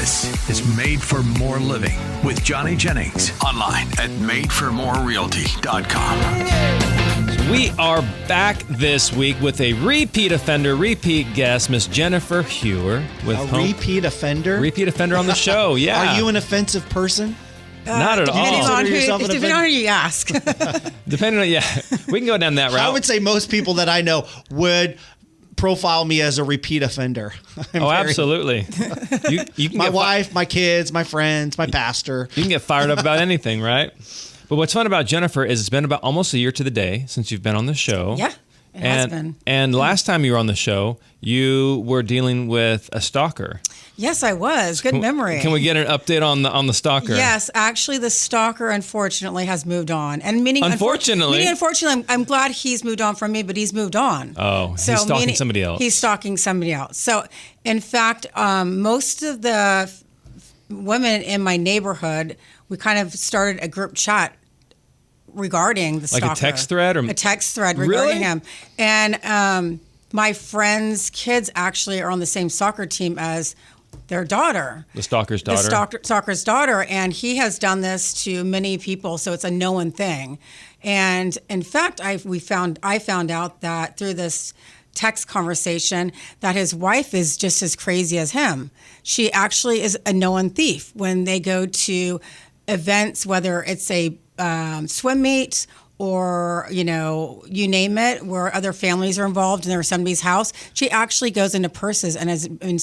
This is Made for More Living with Johnny Jennings. Online at madeformorerealty.com. We are back this week with a repeat offender, repeat guest, Miss Jennifer Heuer. With repeat offender? Repeat offender on the show, yeah. Are you an offensive person? Not at all. Depending on who you ask. Depending on, yeah. We can go down that route. I would say most people that I know would profile me as a repeat offender. Absolutely. You can my wife, my kids, my friends, my pastor. You can get fired up about anything, right? But what's fun about Jennifer is it's been about almost a year to the day since you've been on the show. Yeah, it has been. And last time you were on the show, you were dealing with a stalker. Yes, I was. Good memory. Can we get an update on the stalker? Yes, actually, the stalker unfortunately has moved on. And meaning unfortunately, I'm glad he's moved on from me, but he's moved on. Oh, so he's stalking somebody else. He's stalking somebody else. So, in fact, most of the women in my neighborhood, we kind of started a group chat regarding the stalker. Like a text thread? A text thread regarding him. And my friends' kids actually are on the same soccer team as their daughter. The stalker's daughter. The stalker's daughter. And he has done this to many people, so it's a known thing. And in fact, I found out that through this text conversation that his wife is just as crazy as him. She actually is a known thief. When they go to events, whether it's a swim meet or, you name it, where other families are involved and they're somebody's house, she actually goes into purses and has been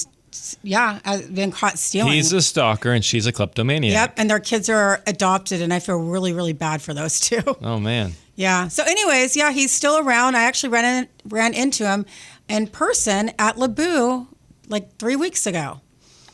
caught stealing. He's a stalker and she's a kleptomaniac. Yep, and their kids are adopted, and I feel really, really bad for those two. Oh, man. Yeah. So anyways, he's still around. I actually ran into him in person at Lebu like 3 weeks ago.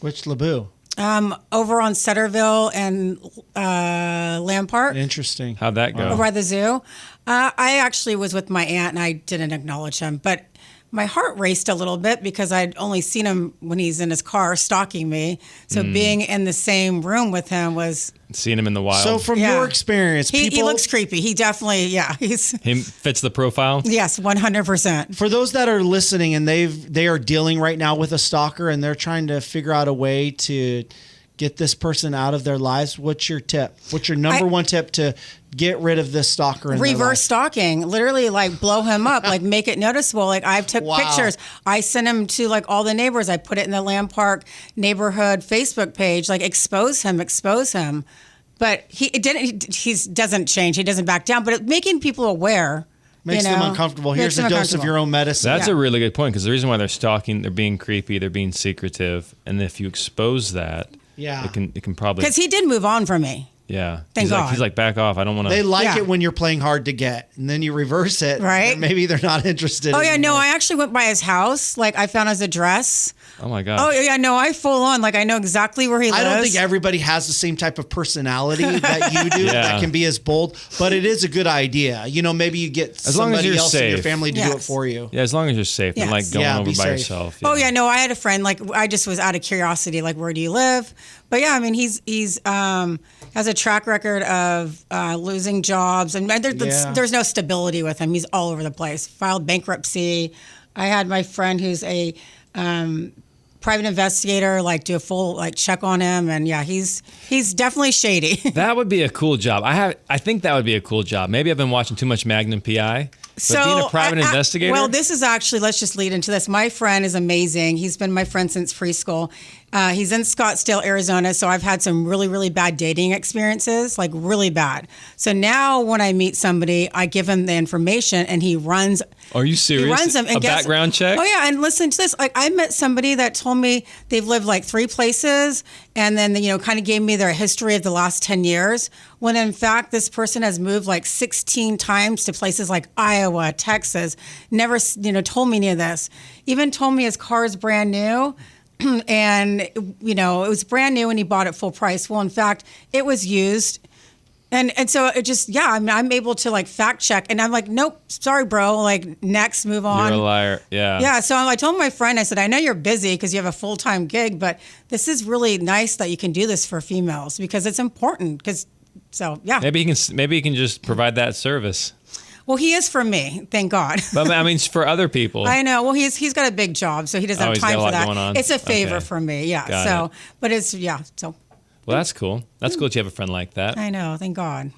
Which Lebu? Over on Sutterville and Lamb Park. Interesting. How'd that go? Over by the zoo. I actually was with my aunt, and I didn't acknowledge him, but my heart raced a little bit because I'd only seen him when he's in his car stalking me. So being in the same room with him was... Seeing him in the wild. So from your experience, he looks creepy. He definitely, he fits the profile? Yes, 100%. For those that are listening and they are dealing right now with a stalker and they're trying to figure out a way to get this person out of their lives, what's your tip? What's your number one tip to get rid of this stalker in their life? Reverse stalking. Literally, like, blow him up, like, make it noticeable. Like, I took pictures. I sent him to, like, all the neighbors. I put it in the Lamb Park neighborhood Facebook page, like, expose him. But he doesn't change. He doesn't back down. But making people aware... Makes them uncomfortable. Here's a dose of your own medicine. That's a really good point, because the reason why they're stalking, they're being creepy, they're being secretive, and if you expose that... Yeah. It can probably... Because he did move on from me. Yeah. Thank God. He's like, back off. I don't want to... They like it when you're playing hard to get, and then you reverse it. Right. Maybe they're not interested. Oh, yeah, anymore. no, I actually went by his house. Like, I found his address. Oh, my God. Oh, yeah, no, I full on. Like, I know exactly where he lives. I don't think everybody has the same type of personality that you do that can be as bold, but it is a good idea. Maybe you get somebody else in your family to do it for you. Yeah, as long as you're safe and, like, going over by yourself. Yeah. Oh, yeah, no, I had a friend, like, I just was out of curiosity, like, where do you live? But, yeah, I mean, he's has a track record of losing jobs, and there's no stability with him. He's all over the place. Filed bankruptcy. I had my friend who's a private investigator, like, do a full, like, check on him, and he's definitely shady. That would be a cool job. I think that would be a cool job. Maybe I've been watching too much Magnum PI. But being a private investigator? Well, this is actually, let's just lead into this. My friend is amazing. He's been my friend since preschool. He's in Scottsdale, Arizona, so I've had some really, really bad dating experiences, like really bad. So now when I meet somebody, I give him the information and he runs. Are you serious? He runs them. And background check? Oh, yeah. And listen to this. Like, I met somebody that told me they've lived like 3 places and then, kind of gave me their history of the last 10 years. When in fact, this person has moved like 16 times to places like Iowa, Texas, never, told me any of this. Even told me his car is brand new. And, it was brand new and he bought it full price. Well, in fact, it was used. And so it just, I'm able to like fact check. And I'm like, nope, sorry, bro. Like, next, move on. You're a liar. Yeah. Yeah. So I told my friend, I said, I know you're busy because you have a full-time gig, but this is really nice that you can do this for females because it's important. So, yeah. Maybe he can just provide that service. Well, he is for me, thank God. But I mean, for other people. I know. Well, he's got a big job, so he doesn't have he's got time a for lot that. going on. It's a favor Okay. for me, yeah. Got it. But it's so. Well, that's cool. That's cool that you have a friend like that. I know, thank God.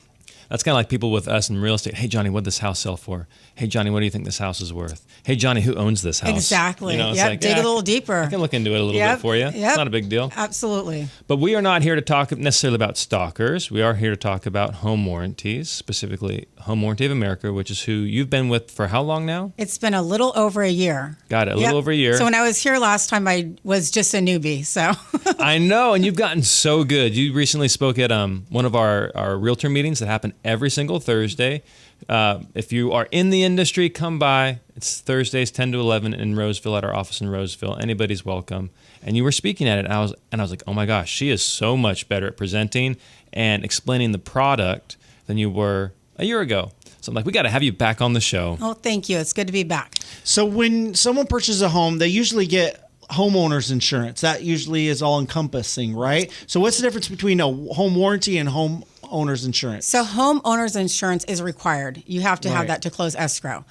That's kind of like people with us in real estate. Hey, Johnny, what did this house sell for? Hey, Johnny, what do you think this house is worth? Hey, Johnny, who owns this house? Exactly. You know, it's Yep. like, Dig yeah, a little deeper. I can look into it a little bit for you. Yep. It's not a big deal. Absolutely. But we are not here to talk necessarily about stalkers. We are here to talk about home warranties, specifically Home Warranty of America, which is who you've been with for how long now? It's been a little over a year. Got it, a little over a year. So when I was here last time, I was just a newbie. So I know, and you've gotten so good. You recently spoke at one of our realtor meetings that happen every single Thursday. If you are in the industry, come by. It's Thursdays 10 to 11 in Roseville at our office in Roseville. Anybody's welcome. And you were speaking at it, and I was like, oh my gosh, she is so much better at presenting and explaining the product than you were a year ago. So I'm like, we got to have you back on the show. oh, thank you. It's good to be back. So when someone purchases a home, they usually get homeowners insurance. That usually is all encompassing, right? So what's the difference between a home warranty and homeowners insurance? So homeowners insurance is required. You have to have Right. that to close escrow.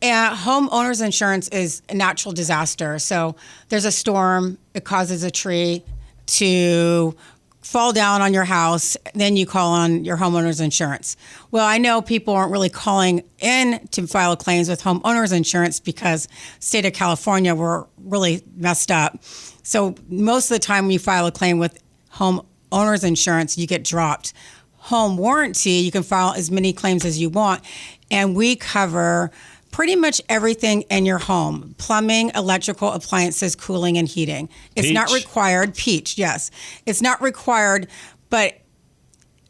And homeowners insurance is a natural disaster. So there's a storm, it causes a tree to fall down on your house, then you call on your homeowner's insurance. Well, I know people aren't really calling in to file claims with homeowner's insurance because state of California, we're really messed up. So most of the time when you file a claim with homeowner's insurance, you get dropped. Home warranty, you can file as many claims as you want, and we cover pretty much everything in your home: plumbing, electrical, appliances, cooling, and heating. It's not Peach. required. Peach, yes. It's not required, but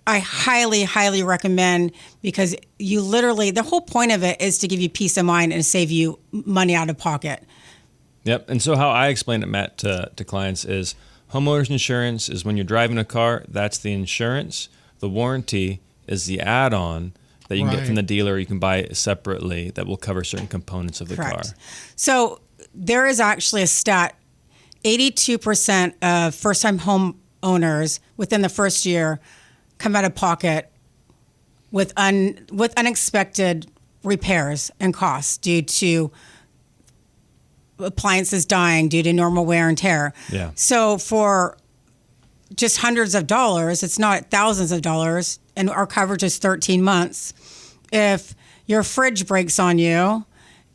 I highly, highly recommend, because you literally, the whole point of it is to give you peace of mind and save you money out of pocket. Yep. And so how I explain it, Matt, to clients is homeowners insurance is when you're driving a car, that's the insurance. The warranty is the add-on that you can get from the dealer. You can buy it separately that will cover certain components of the car. So there is actually a stat: 82% of first-time home owners within the first year come out of pocket with unexpected repairs and costs due to appliances dying, due to normal wear and tear. Yeah. So for just hundreds of dollars, it's not thousands of dollars, and our coverage is 13 months. If your fridge breaks on you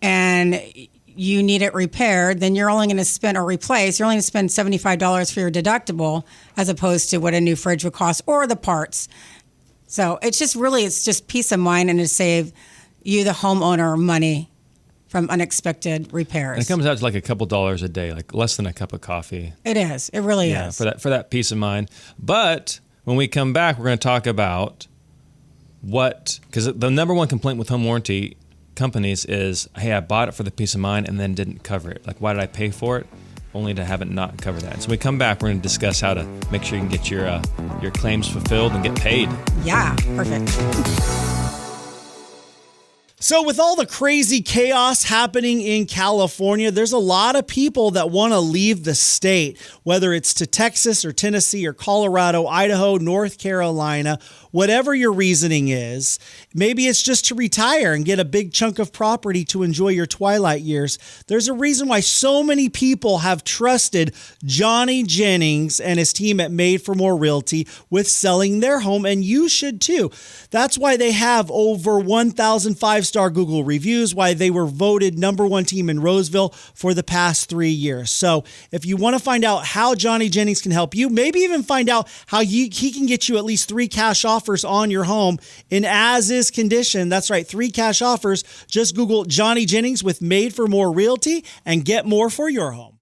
and you need it repaired, then you're only going to spend, or replace, you're only going to spend $75 for your deductible, as opposed to what a new fridge would cost, or the parts. So it's just peace of mind, and to save you, the homeowner, money from unexpected repairs. And it comes out to like a couple dollars a day, like less than a cup of coffee. It is. It really is. For that peace of mind. But when we come back, we're going to talk about because the number one complaint with home warranty companies is, hey, I bought it for the peace of mind and then didn't cover it. Like, why did I pay for it only to have it not cover that? And so when we come back, we're going to discuss how to make sure you can get your claims fulfilled and get paid. Yeah, perfect. So with all the crazy chaos happening in California, there's a lot of people that want to leave the state, whether it's to Texas or Tennessee or Colorado, Idaho, North Carolina, whatever your reasoning is. Maybe it's just to retire and get a big chunk of property to enjoy your twilight years. There's a reason why so many people have trusted Johnny Jennings and his team at Made for More Realty with selling their home, and you should too. That's why they have over 1,000 five-star Google reviews, why they were voted #1 team in Roseville for the past 3 years. So if you want to find out how Johnny Jennings can help you, maybe even find out how he can get you at least 3 cash offers on your home in as-is condition. That's right, 3 cash offers. Just Google Johnny Jennings with Made for More Realty and get more for your home.